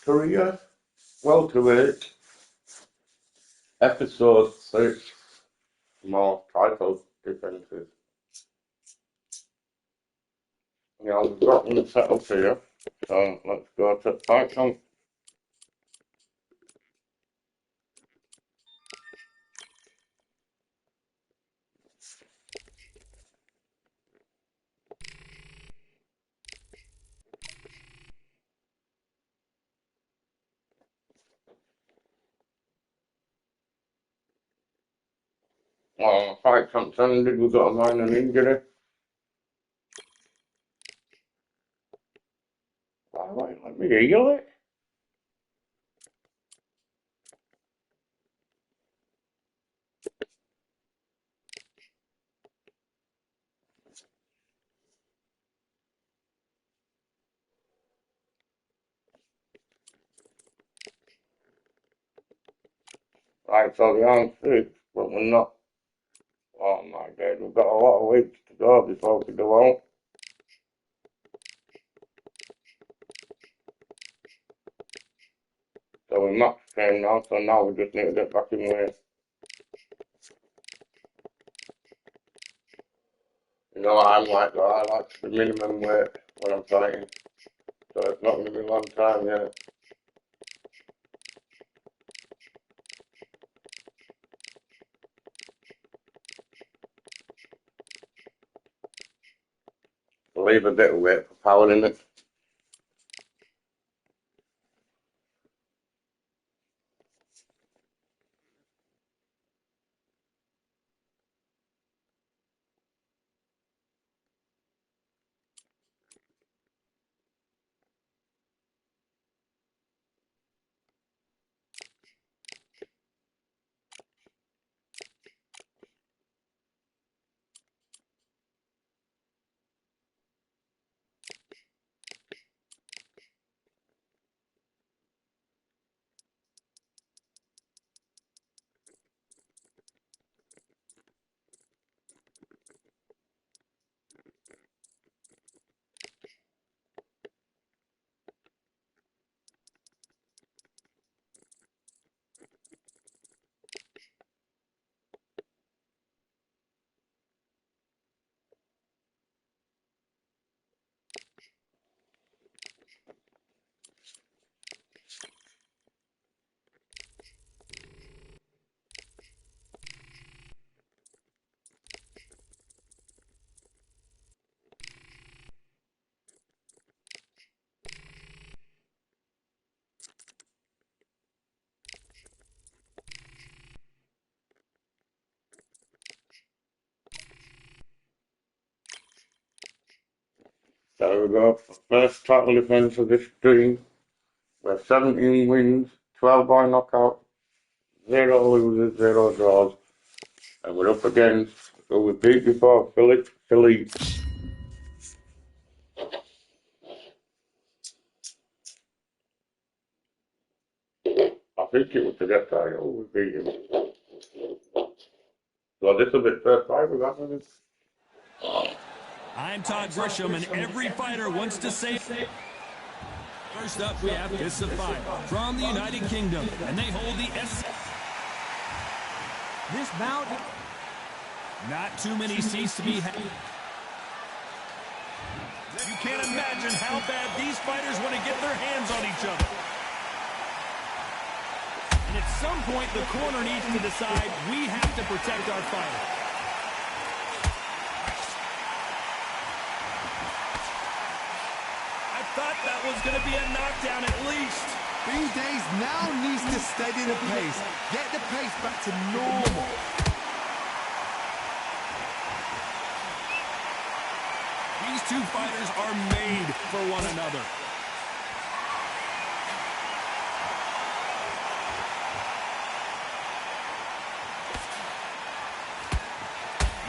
Korea, Welterweight, episode 6, more title defenses. Yeah, we've got them set up here, so let's go to fight count. Fight counts ended, we've got a minor injury. Why won't you let me heal it? Right, so the arm's fixed, but we're not. Oh my god, we've got a lot of weeks to go before we go out. So we're max trained now, so now we just need to get back in weight. You know what I'm like though, I like the minimum weight when I'm fighting. So it's not going to be a long time yet. Leave a bit of weight for power in it. There we go. First title defense of this stream. We're 17 wins, 12 by knockout, 0 losers, 0 draws. And we're up against who we beat before, Philly. I think it was the get title we beat him. So this will be the first fight we've had with him. I'm Todd Grisham, and every fighter wants to say. First up, we have this fighter from the United Kingdom, and they hold the S. This bout, not too many seats to be had. You can't imagine how bad these fighters want to get their hands on each other. And at some point, the corner needs to decide we have to protect our fighter. Thought that was going to be a knockdown at least. These days now needs to steady the pace. Get the pace back to normal. These two fighters are made for one another.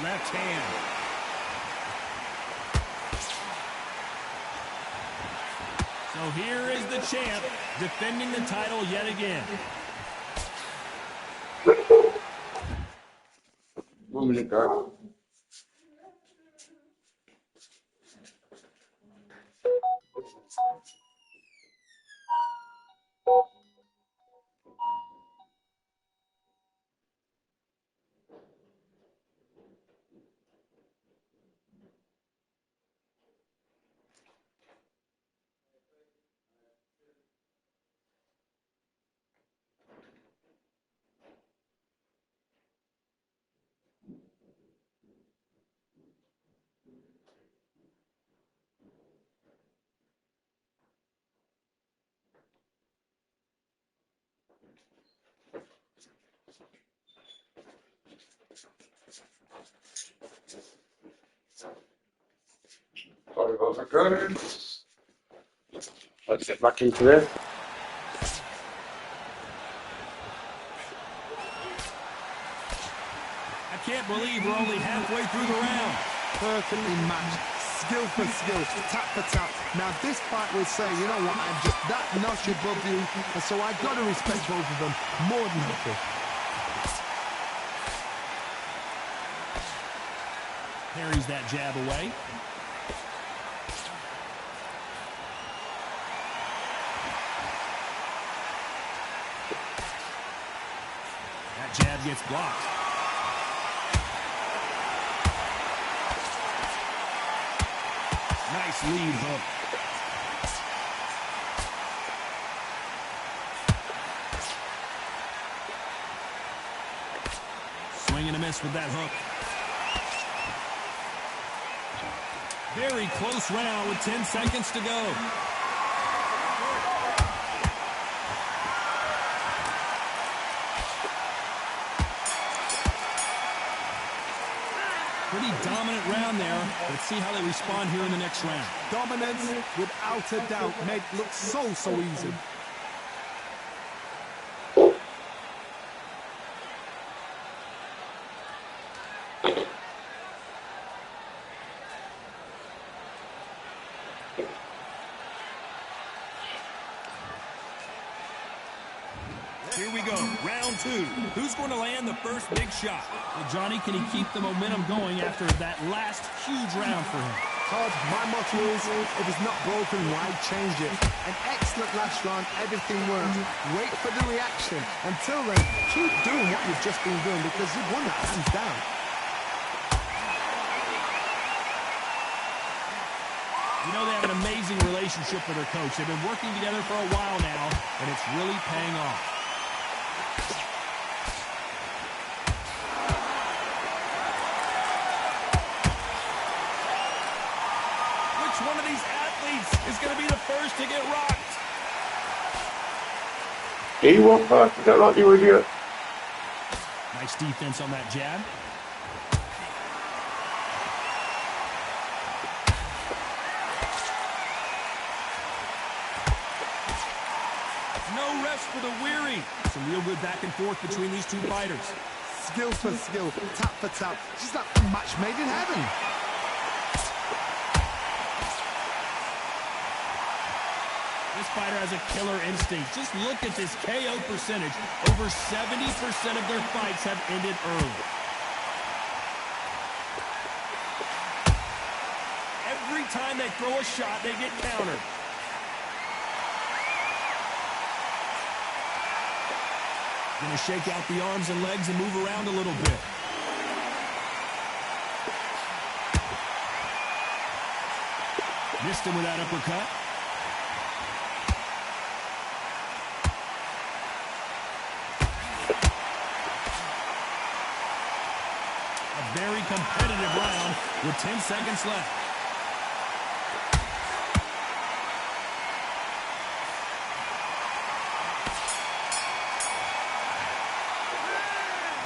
Left hand. So here is the champ defending the title yet again. 1 minute, guys. Sorry about the curtain. Let's get back into this. I can't believe we're only halfway through the round. Perfectly matched, skill for skill, tap for tap. Now this fight will say, you know what, I'm just that notch above you, and so I've got to respect both of them more than happy. Parries that jab away. That jab gets blocked. Nice lead hook. Swing and a miss with that hook. Very close round with 10 seconds to go. Pretty dominant round there. Let's see how they respond here in the next round. Dominance, without a doubt, made it look so easy. Here we go, round two. Who's going to land the first big shot? Well, Johnny, can he keep the momentum going after that last huge round for him? Todd, my motto is, if it's not broken, why change it? An excellent last round, everything worked. Wait for the reaction. Until then, keep doing what you've just been doing because you've won that hands down. You know, they have an amazing relationship with their coach. They've been working together for a while now, and it's really paying off. Which one of these athletes is going to be the first to get rocked? He won't pass to get rocked, you idiot. Nice defense on that jab. No rest for the weary. Some real good back and forth between these two fighters. Skill for skill, tap for tap. Just like a match made in heaven. This fighter has a killer instinct. Just look at this KO percentage. Over 70% of their fights have ended early. Every time they throw a shot, they get countered. Gonna shake out the arms and legs and move around a little bit. Missed him with that uppercut. A very competitive round with 10 seconds left.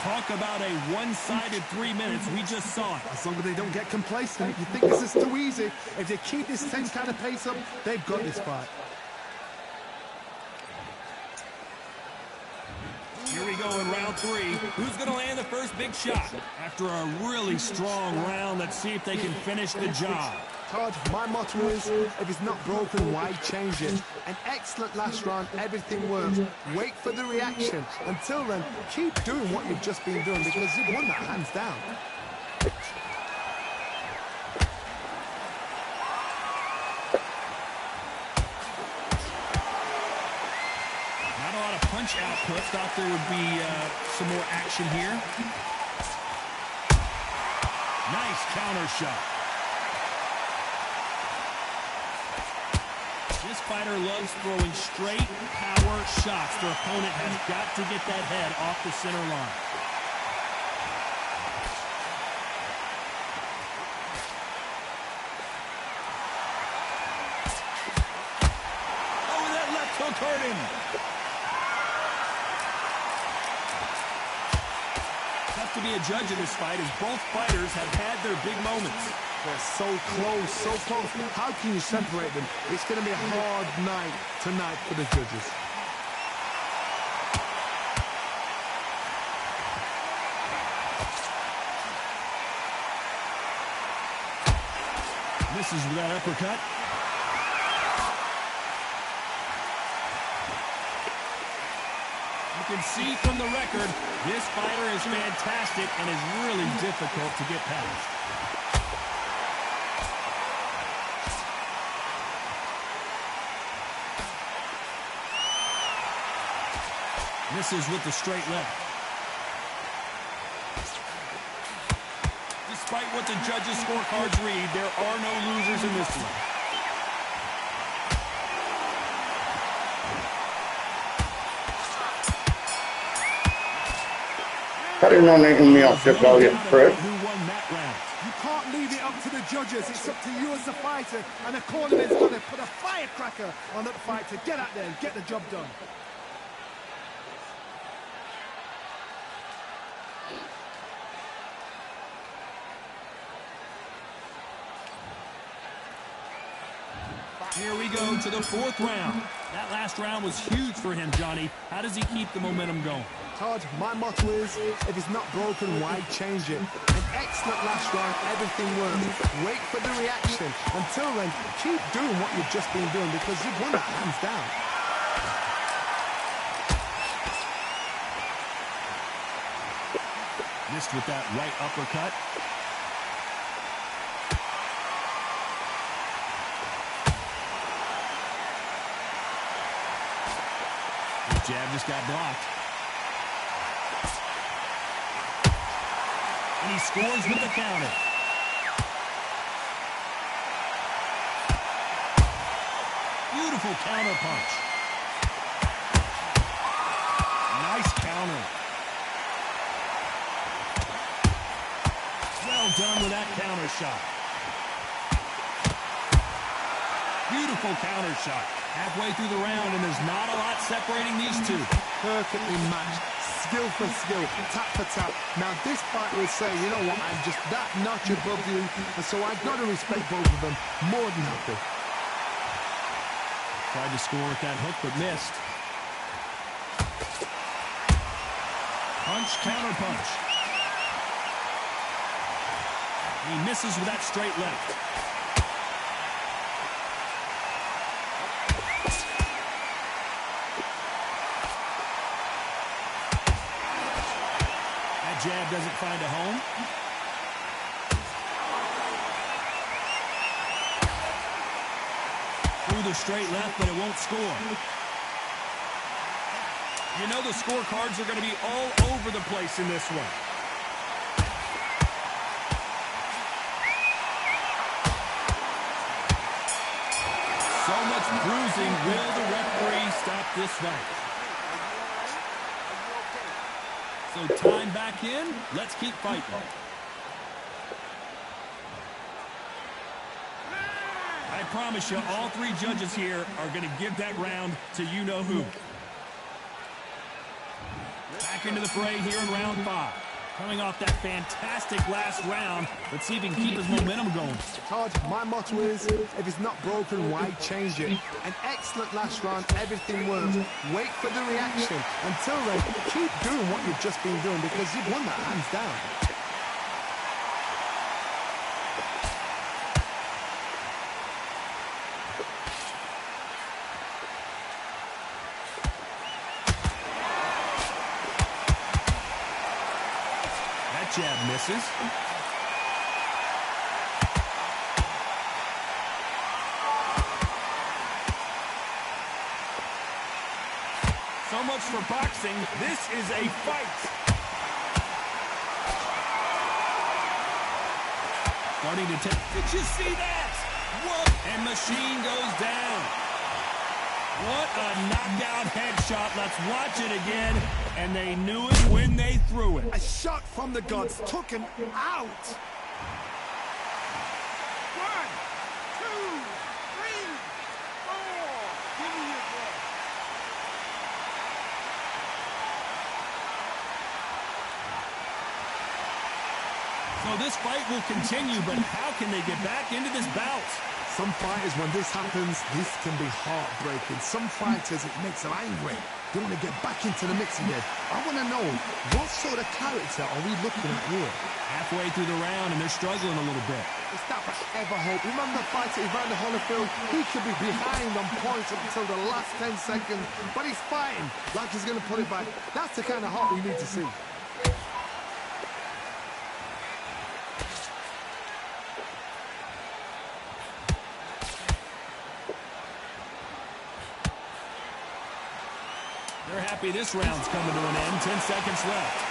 Talk about a one-sided 3 minutes. We just saw it. As long as they don't get complacent, you think this is too easy. If they keep this same kind of pace up, they've got this fight. Here we go in round three. Who's going to land the first big shot? After a really strong round, let's see if they can finish the job. Todd, my motto is, if it's not broken, why change it? An excellent last round, everything works. Wait for the reaction. Until then, keep doing what you've just been doing because you've won that hands down. Not a lot of punch output. Thought there would be some more action here. Nice counter shot. This fighter loves throwing straight power shots. Their opponent has got to get that head off the center line. Oh, that left hook hurt him. Tough to be a judge in this fight as both fighters have had their big moments. They're so close, so close. How can you separate them? It's going to be a hard night tonight for the judges. Misses with that uppercut. You can see from the record, this fighter is fantastic and is really difficult to get past. Misses with the straight left. Despite what the judges' scorecards read, there are no losers in this one. Cutting on eating me off the ball, you prick. Who won that round? You can't leave it up to the judges. It's up to you as the fighter. And the cornerman's going to put a firecracker on that fight to get out there and get the job done. Here we go to the fourth round. That last round was huge for him, Johnny. How does he keep the momentum going? Todd, my motto is, if it's not broken, why change it? An excellent last round, everything works. Wait for the reaction. Until then, keep doing what you've just been doing because you've won that hands down. Missed with that right uppercut. Jab just got blocked. And he scores with the counter. Beautiful counter punch. Nice counter. Well done with that counter shot. Beautiful counter shot. Halfway through the round, and there's not a lot separating these two. Perfectly matched, skill for skill, tap for tap. Now this fight will say, you know what, I'm just that notch above you, and so I've got to respect both of them more than happy. Tried to score with that hook, but missed. Punch, counter punch. He misses with that straight left. Jab doesn't find a home. Through the straight left, but it won't score. You know the scorecards are going to be all over the place in this one. So much bruising. Will the referee stop this fight? So time back in. Let's keep fighting. I promise you, all three judges here are going to give that round to you-know-who. Back into the fray here in round 5. Coming off that fantastic last round. Let's see if he can keep his momentum going. Todd, my motto is, if it's not broken, why change it? An excellent last round, everything works. Wait for the reaction. Until then, keep doing what you've just been doing because you've won that hands down. Jab misses. So much for boxing. This is a fight. Starting to take. Did you see that? What? And Machine goes down. What a knockout headshot. Let's watch it again. And they knew it when they threw it. A shot from the gods took him out. 1, 2, 3, 4. Give me your breath. So this fight will continue, but how can they get back into this bout? Some fighters, when this happens, this can be heartbreaking. Some fighters, it makes them angry. They want to get back into the mix again. I want to know, what sort of character are we looking at here? Halfway through the round, and they're struggling a little bit. Is that ever hope? Remember the fight at Evander Holyfield? He could be behind on points up until the last 10 seconds, but he's fighting like he's going to put it back. That's the kind of heart we need to see. They're happy this round's coming to an end. 10 seconds left.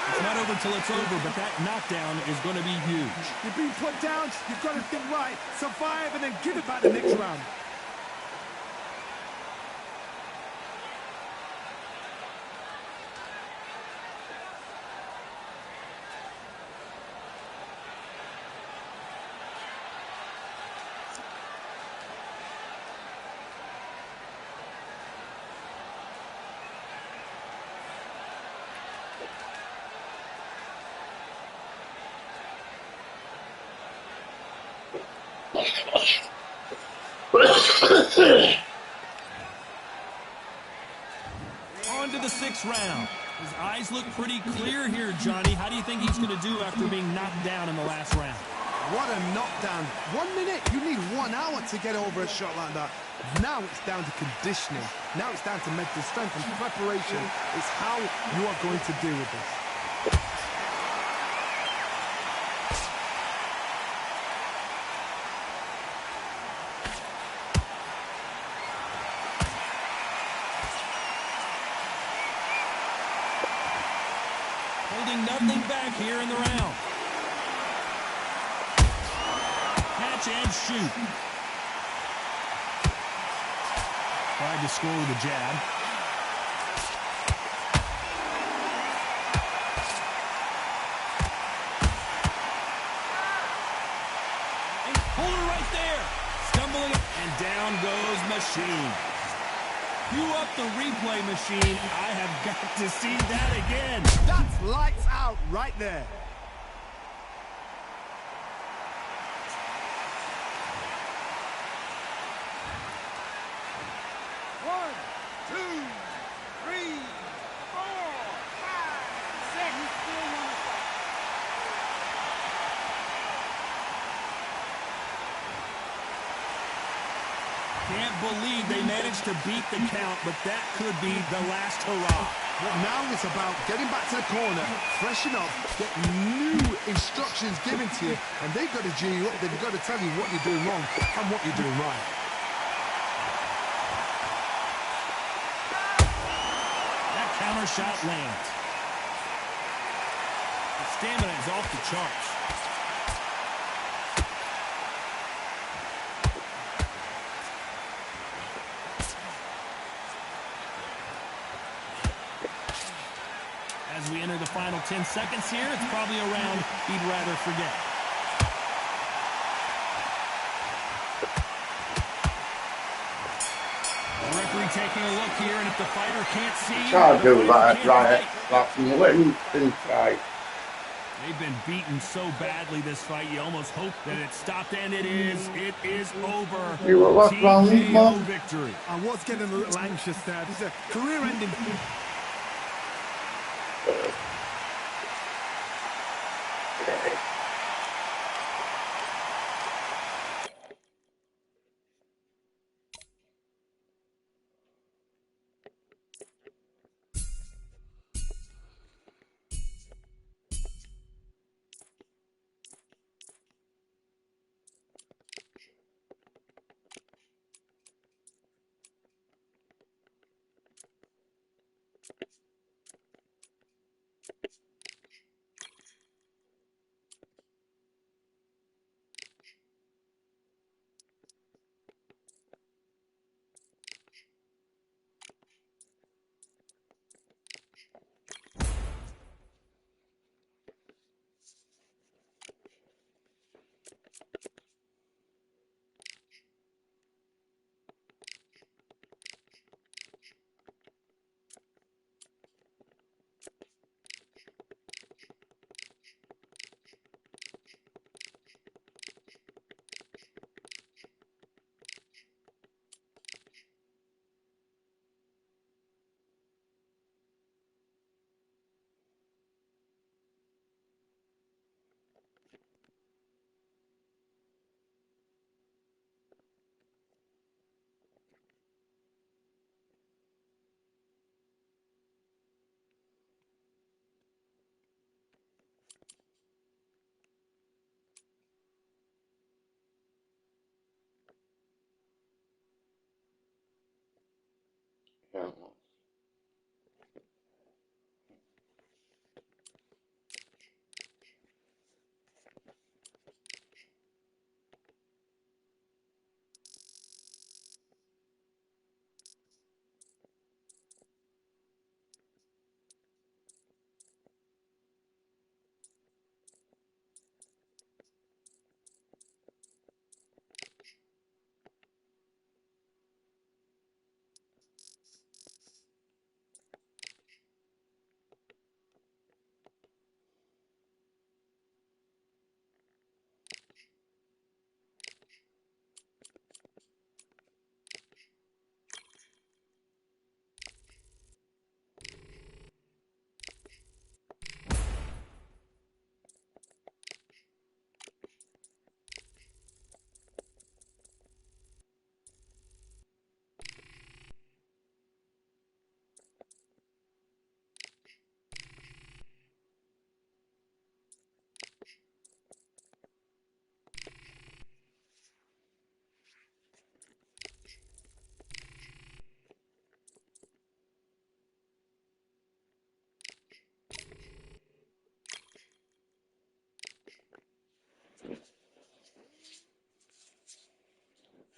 It's not over till it's over, but that knockdown is going to be huge. You've been put down, you've got to think right, survive, and then give it back the next round. On to the 6th round. His eyes look pretty clear here, Johnny. How do you think he's going to do after being knocked down in the last round? What a knockdown. 1 minute, you need 1 hour to get over a shot like that. Now it's down to conditioning. Now it's down to mental strength and preparation. It's how you are going to deal with this. Holding nothing back here in the round. Catch and shoot. Tried to score with a jab. And hold it right there. Stumbling and down goes Machine. Cue up the replay machine. I have got to see that again. That's lights out right there. One, two, three, four, five, six. Can't believe they managed to beat the count, but that could be the last hurrah. Well, now it's about getting back to the corner, freshen up, get new instructions given to you, and they've got to G you up. They've got to tell you what you're doing wrong and what you're doing right. That counter shot lands. The stamina is off the charts. As we enter the final 10 seconds here, it's probably a round he'd rather forget. The referee taking a look here, and if the fighter can't see... Can't do that, right? That's nothing inside. They've been beaten so badly this fight, you almost hope that it stopped, and it is. It is over. You were what's wrong, TKO man? victory. I was getting a little anxious there. This is a career-ending... Yeah.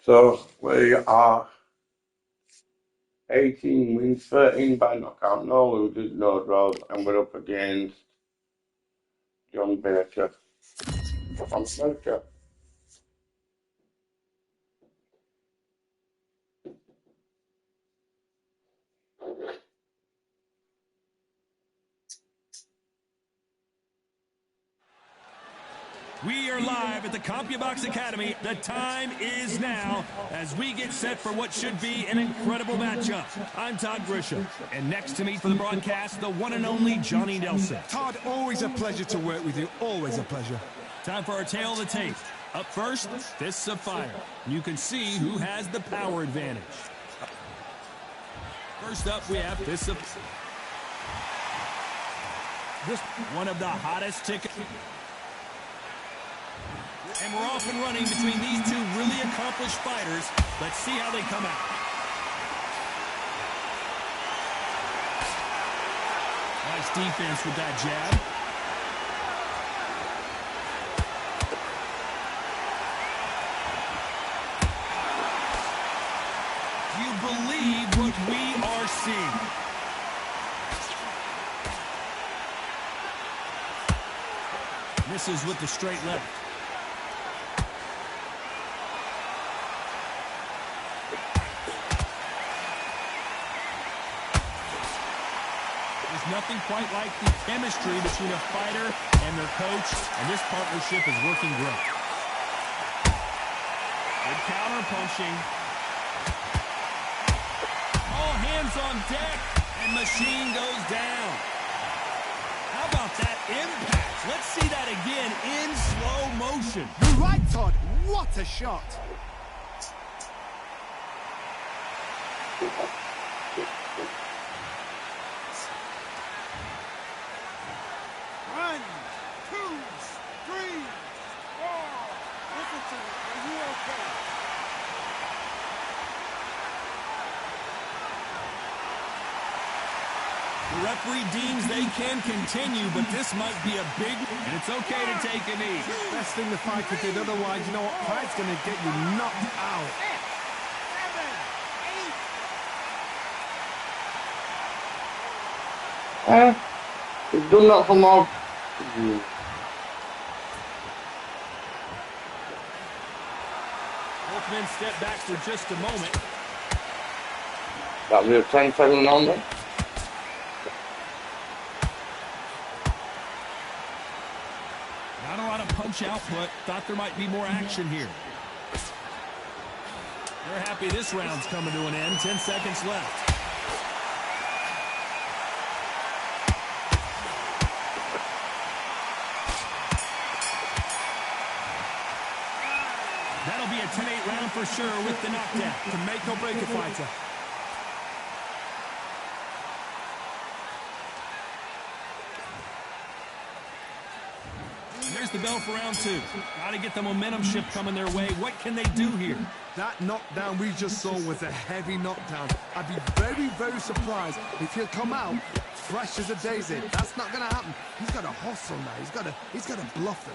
So we are 18 wins, 13 by knockout, no losers, no draws, and we're up against John Baker from America. We are live at the CompuBox Academy. The time is now as we get set for what should be an incredible matchup. I'm Todd Grisham, and next to me for the broadcast, the one and only Johnny Nelson. Todd, always a pleasure to work with you. Always a pleasure. Time for our tale of the tape. Up first, Fists of Fire. You can see who has the power advantage. First up, we have Fists of Fire. One of the hottest tickets. And we're off and running between these two really accomplished fighters. Let's see how they come out. Nice defense with that jab. Do you believe what we are seeing? Misses with the straight left. Nothing quite like the chemistry between a fighter and their coach, and this partnership is working great. Good counter punching. All hands on deck, and Machine goes down. How about that impact? Let's see that again in slow motion. You're right, Todd. What a shot. The referee deems they can continue, but this might be a big, and it's okay to take a knee. Best thing the fighter did, otherwise, you know what? Pride's going to get you knocked out. 6, 7, 8. He's done that for more. Both men step back for just a moment. That'll be a 10-7 on there. Not a lot of punch output. Thought there might be more action here. They're happy this round's coming to an end. 10 seconds left. That'll be a 10-8 round for sure with the knockdown. To make or break a fighter. there's the bell for round 2. Got to get the momentum shift coming their way. What can they do here? That knockdown we just saw was a heavy knockdown. I'd be very, very surprised if he'll come out fresh as a daisy. That's not going to happen. He's got to hustle now. He's got to bluff them.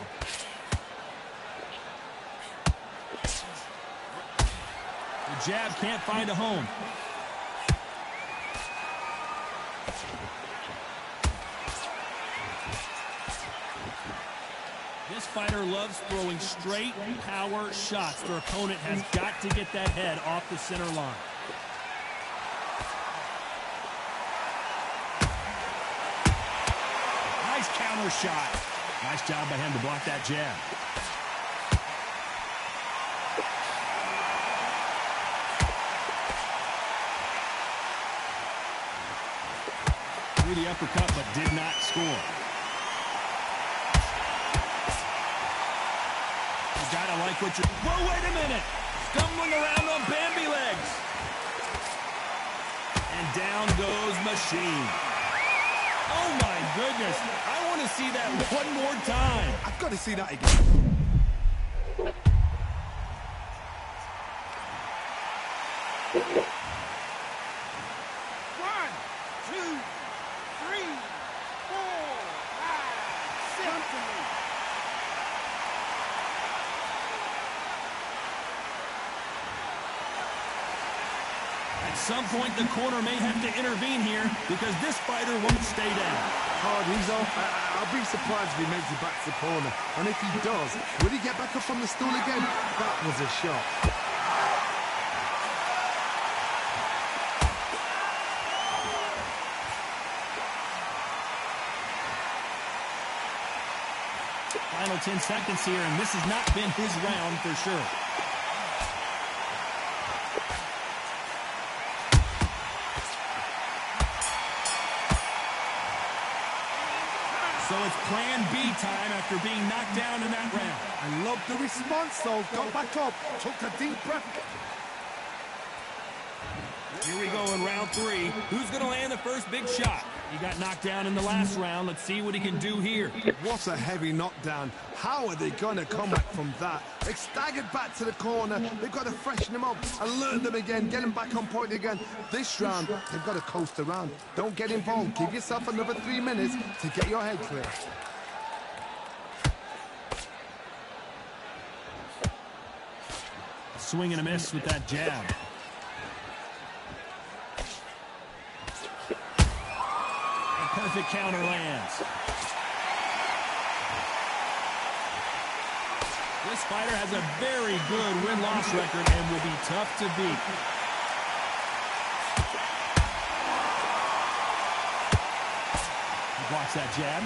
The jab can't find a home. This fighter loves throwing straight power shots. Their opponent has got to get that head off the center line. Nice counter shot. Nice job by him to block that jab. Threw the uppercut but did not score. Gotta like what you're... Whoa, wait a minute! Stumbling around on Bambi legs. And down goes Machine. Oh, my goodness. I want to see that one more time. I've got to see that again. At some point, the corner may have to intervene here because this fighter won't stay down. Hard, he's off. I'll be surprised if he makes it back to the corner. And if he does, will he get back up on the stool again? That was a shot. Final 10 seconds here, and this has not been his round for sure. So it's plan B time after being knocked down in that round. I love the response, though. Got back up, took a deep breath. Here we go in round 3. Who's going to land the first big shot? He got knocked down in the last round. Let's see what he can do here. What a heavy knockdown. How are they going to come back from that? They staggered back to the corner. They've got to freshen them up, alert them again, get them back on point again. This round, they've got to coast around. Don't get involved. Give yourself another 3 minutes to get your head clear. Swing and a miss with that jab. Perfect counter lands. This fighter has a very good win-loss record and will be tough to beat. He blocks that jab.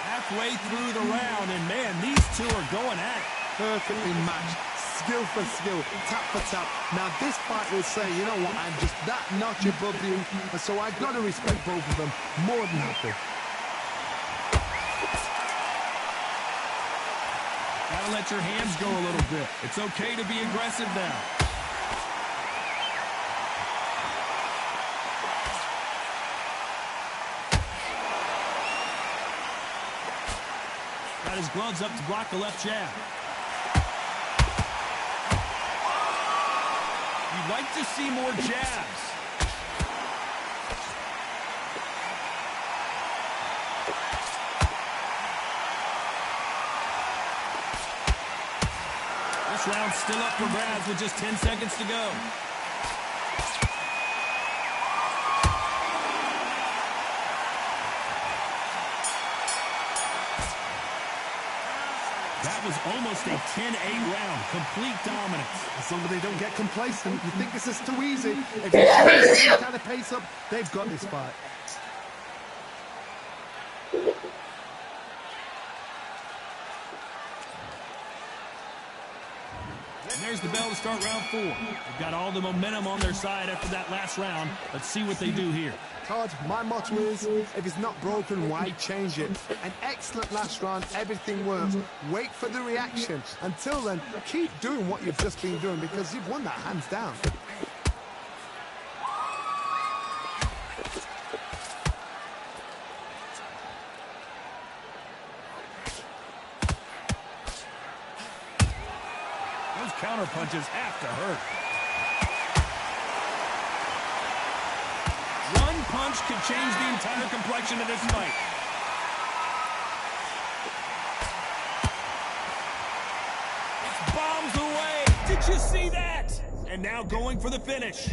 Halfway through the round, and man, these two are going at it. Perfectly matched, skill for skill, tap for tap. Now this fight will say, you know what, I'm just that notch above you, and so I've got to respect both of them more than happy. Gotta let your hands go a little bit. It's okay to be aggressive now. Got his gloves up to block the left jab. You'd like to see more jabs. This round's still up for grabs with just 10 seconds to go. That was almost a 10-8 round. Complete dominance. As long as they don't get complacent, you think this is too easy. If they kind of pace up, they've got this fight. And there's the bell to start round 4. They've got all the momentum on their side after that last round. Let's see what they do here. Todd, my motto is, if it's not broken, why change it? An excellent last round, everything works. Wait for the reaction. Until then, keep doing what you've just been doing because you've won that hands down. counter punches have to hurt. One punch could change the entire complexion of this fight. It's bombs away. Did you see that? And now going for the finish.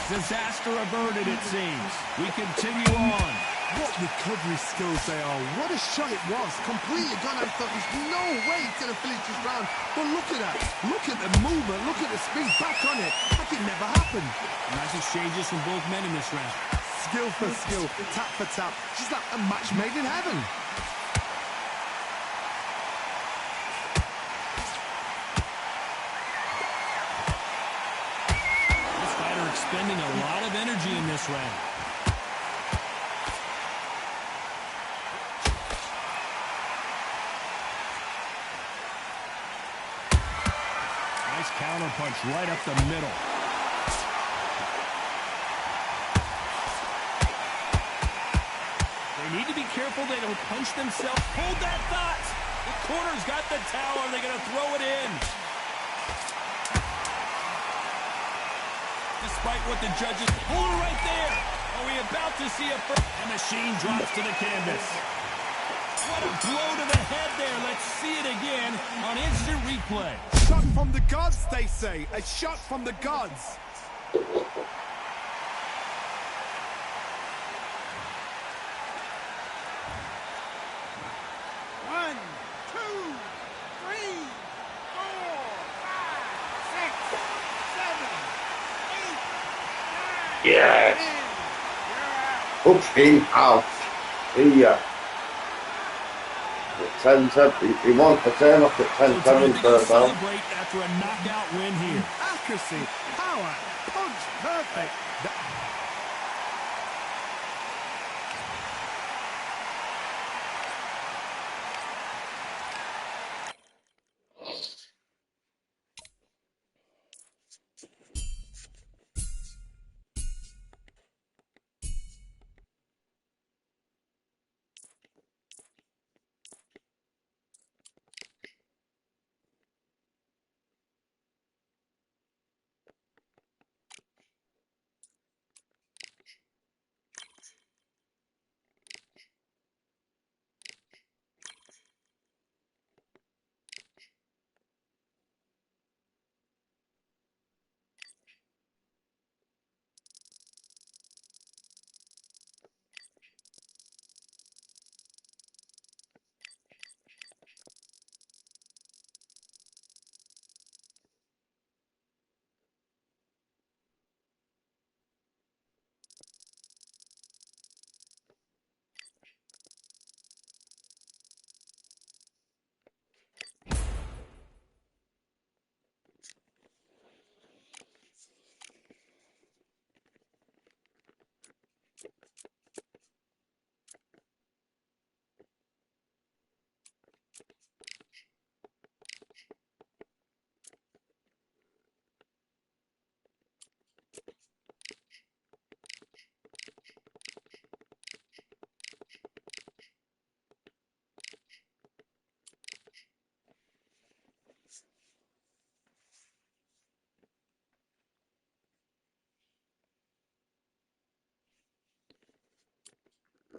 Disaster averted, it seems. We continue on. What recovery skills they are. What a shot it was. Completely gone. I thought there's no way he's going to finish this round. But look at that. Look at the movement. Look at the speed. Back on it. That could never happen. Nice exchanges from both men in this round. Skill for skill. Tap for tap. Just like a match made in heaven. This fighter expending a lot of energy in this round. Counter punch right up the middle. They need to be careful they don't punch themselves. Hold that thought. The corner's got the towel. They're going to throw it in. Despite what the judges... Hold it right there. Are we about to see a... And Machine drops to the canvas. What a blow to the head there. Let's see it again on instant replay. Shot from the gods, they say. A shot from the gods. One, two, three, four, five, six, seven, eight, nine, Yes. 10. You're out. 16 out. Here. 10-7. He wants the same up at 10-7 first round. Celebrate after a knockout win here. Accuracy, power, punch, perfect.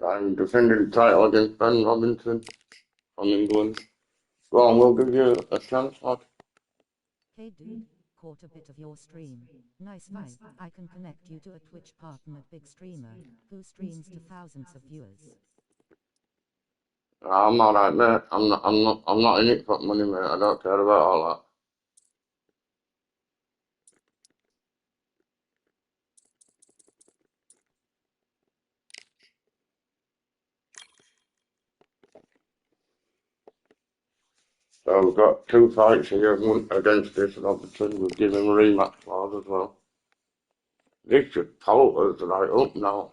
I'm defending the title against Ben Robinson from England. Go on, we'll give you a chance, lad. Hey dude, caught a bit of your stream. Nice fight. I can connect you to a Twitch partner, big streamer, who streams to thousands of viewers. I'm alright, mate. I'm not in it for money, mate. I don't care about all that. So we've got 2 fights here, one against this Robinson. We'll give him a rematch clause as well. This should pull us right up now.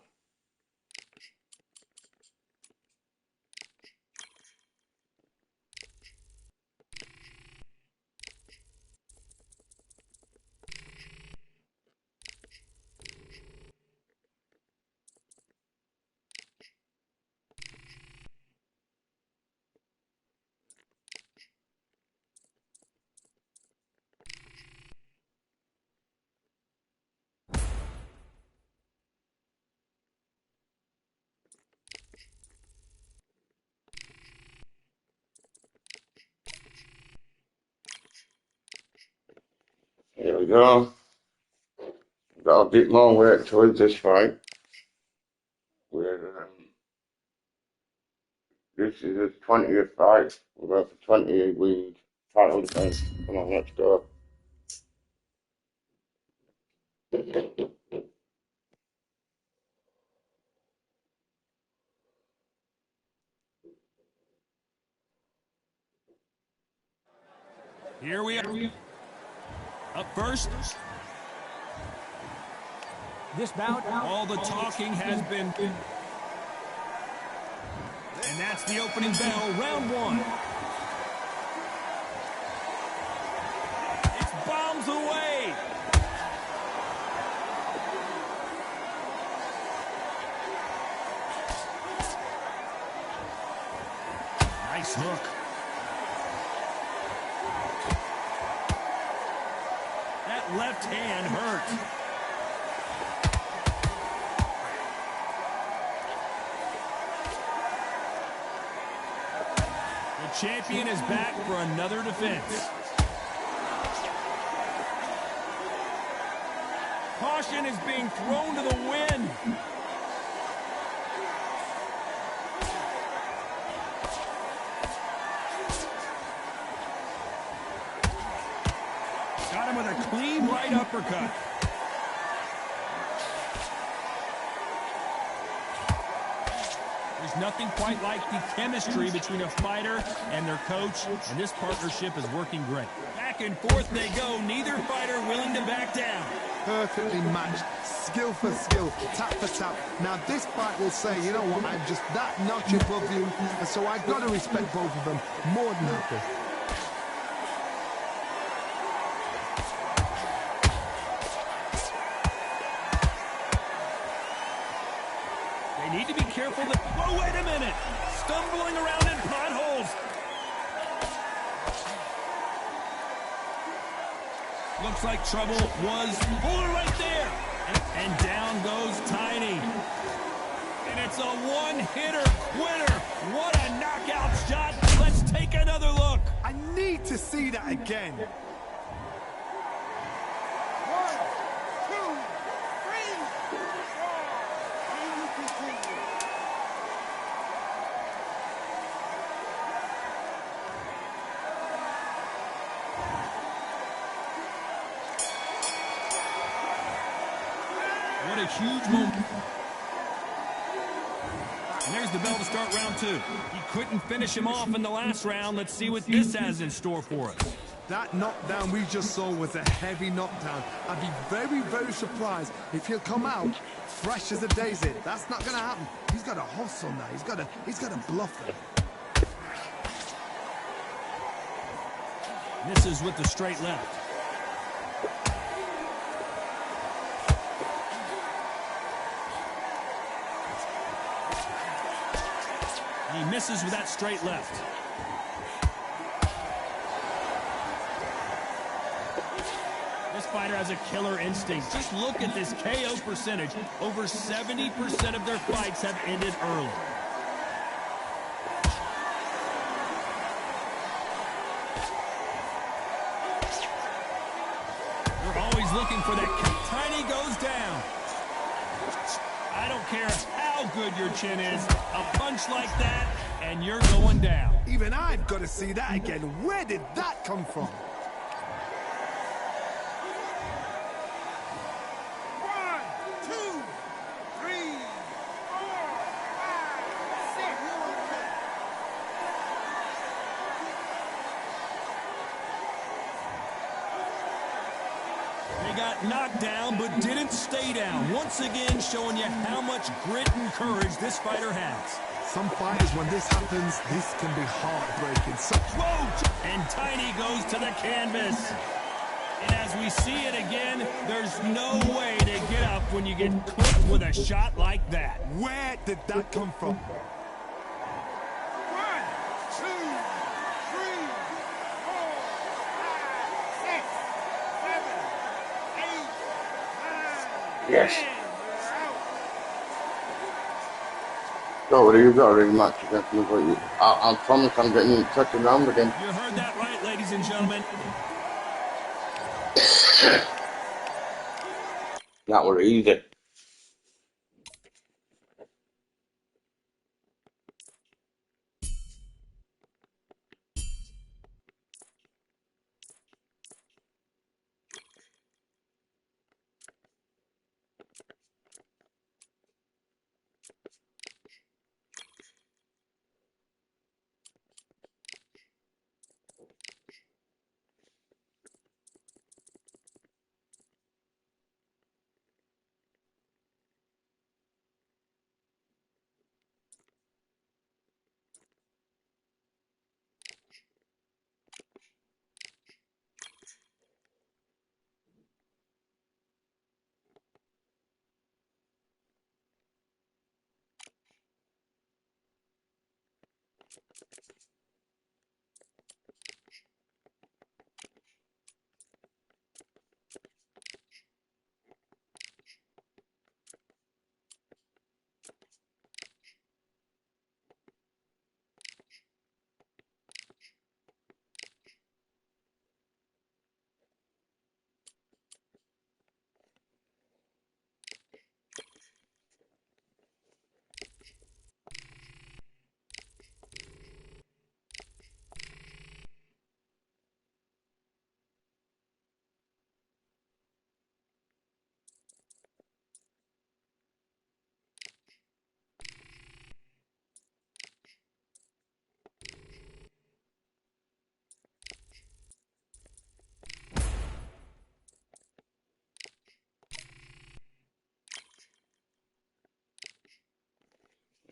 Here we go. Got a bit more work towards this fight. This is his 20th fight. We're going for 28 wins. Title defense. Come on, let's go. Here we are. Up first. This bout, all the talking has been. And that's the opening bell, round one. It's bombs away. Nice hook. That left hand hurt. The champion is back for another defense. Caution is being thrown to the wind. Got him with a clean right uppercut. There's nothing quite like the chemistry between a fighter and their coach, and this partnership is working great. Back and forth they go, neither fighter willing to back down. Perfectly matched, skill for skill, tap for tap. Now this fight will say, you know what, I'm just that notch above you, and so I've got to respect both of them more than happy. They need to be careful that... Oh, wait a minute! Stumbling around in potholes. Looks like trouble was fuller right there. And down goes Tiny. And it's a one-hitter quitter. What a knockout shot. Let's take another look. I need to see that again. 1, 2, 3, 4. Can you continue? What a huge moment. And there's the bell to start round two. He couldn't finish him off in the last round. Let's see what this has in store for us. That knockdown we just saw was a heavy knockdown. I'd be very, very surprised if he'll come out fresh as a daisy. That's not going to happen. He's got a hustle now. He's got a bluff there. Misses with the straight left. He misses with that straight left. This fighter has a killer instinct. Just look at this KO percentage. Over 70% of their fights have ended early. They're always looking for that. Tiny goes down. I don't care how good your chin is. A punch like that, and you're going down. Even I've got to see that again. Where did that come from? 1, 2, 3, 4, 5, 6. They got knocked down, but didn't stay down. Once again, showing you how much grit and courage this fighter has. Some fighters, when this happens, this can be heartbreaking. Whoa! And Tiny goes to the canvas. And as we see it again, there's no way to get up when you get cooked with a shot like that. Where did that come from? 1, 2, 3, 4, 5, 6, 7, 8, 9, Yes. 10. You're out. Go, what do you got really much against me? But I promise I'm getting in touch around again. You heard that right, ladies and gentlemen. That were easy.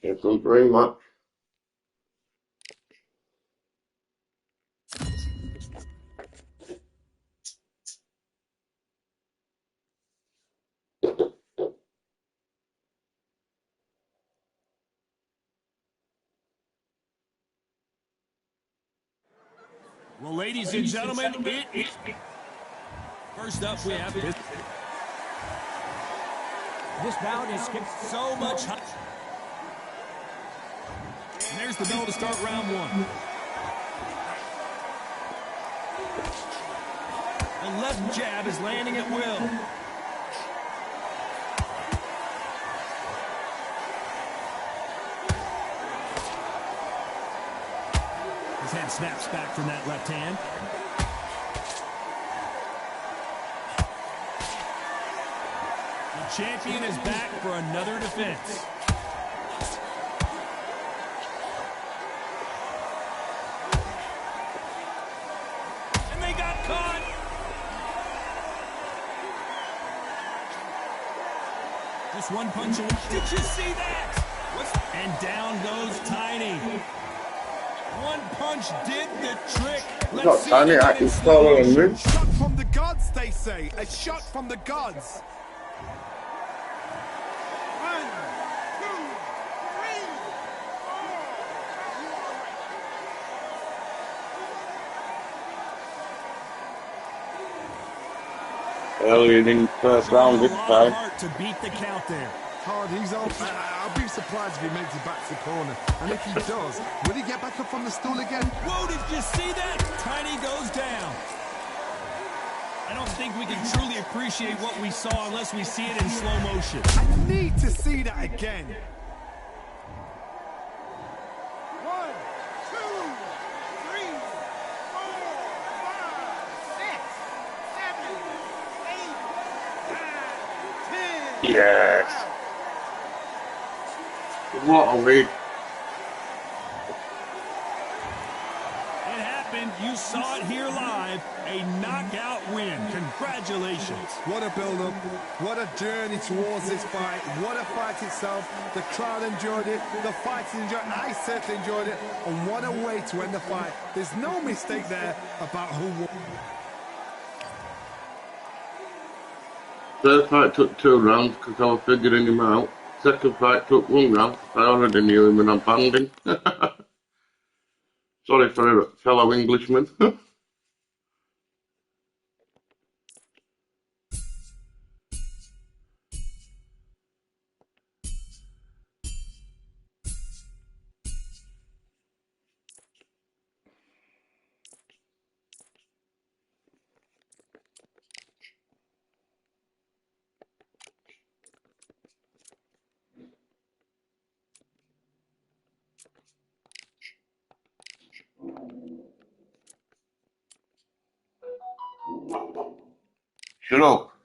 Here comes rematch. Well, ladies and gentlemen, first up we have this bout is so much. And there's the bell to start round one. The left jab is landing at will. His head snaps back from that left hand. The champion is back for another defense. And they got caught. Just one punch away. Did you see that? And down goes Tiny. One punch did the trick. Not Tiny, I can follow him. Shot from the gods, they say. A shot from the gods. 1, 2, 3, 4. Early in the first round this time. To beat the count there. Hard, he's on. I'll be surprised if he makes it back to the corner. And if he does, will he get back up from the stool again? Whoa, did you see that? Tiny goes down. I don't think we can truly appreciate what we saw unless we see it in slow motion. I need to see that again. 1, 2, 3, 4, 5, 6, 7, 8, 9, 10. Yes. What a read. It happened. You saw it here live. A knockout win. Congratulations. What a build-up. What a journey towards this fight. What a fight itself. The crowd enjoyed it. The fighters enjoyed it. I certainly enjoyed it. And what a way to end the fight. There's no mistake there about who won. First fight took 2 rounds because I was figuring him out. Second fight took 1 round. I already knew him and I banned him. Sorry for a fellow Englishman. Shut up.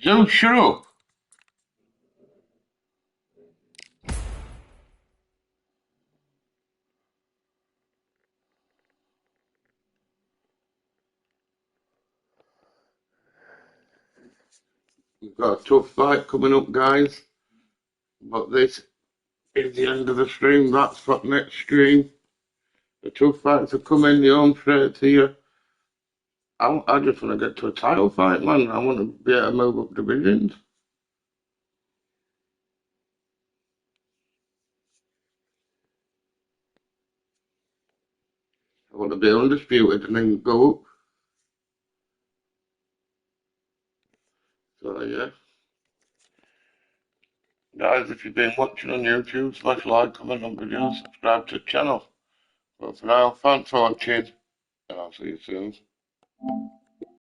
You shut up. We've got a tough fight coming up, guys. But this is the end of the stream. That's for next stream. The tough fights are coming. The home straight to you. I just want to get to a title fight, man. I want to be able to move up divisions. I want to be undisputed and then go up. So, yeah. Guys, if you've been watching on YouTube, smash like, comment on videos, subscribe to the channel. But for now, thanks for watching, and I'll see you soon.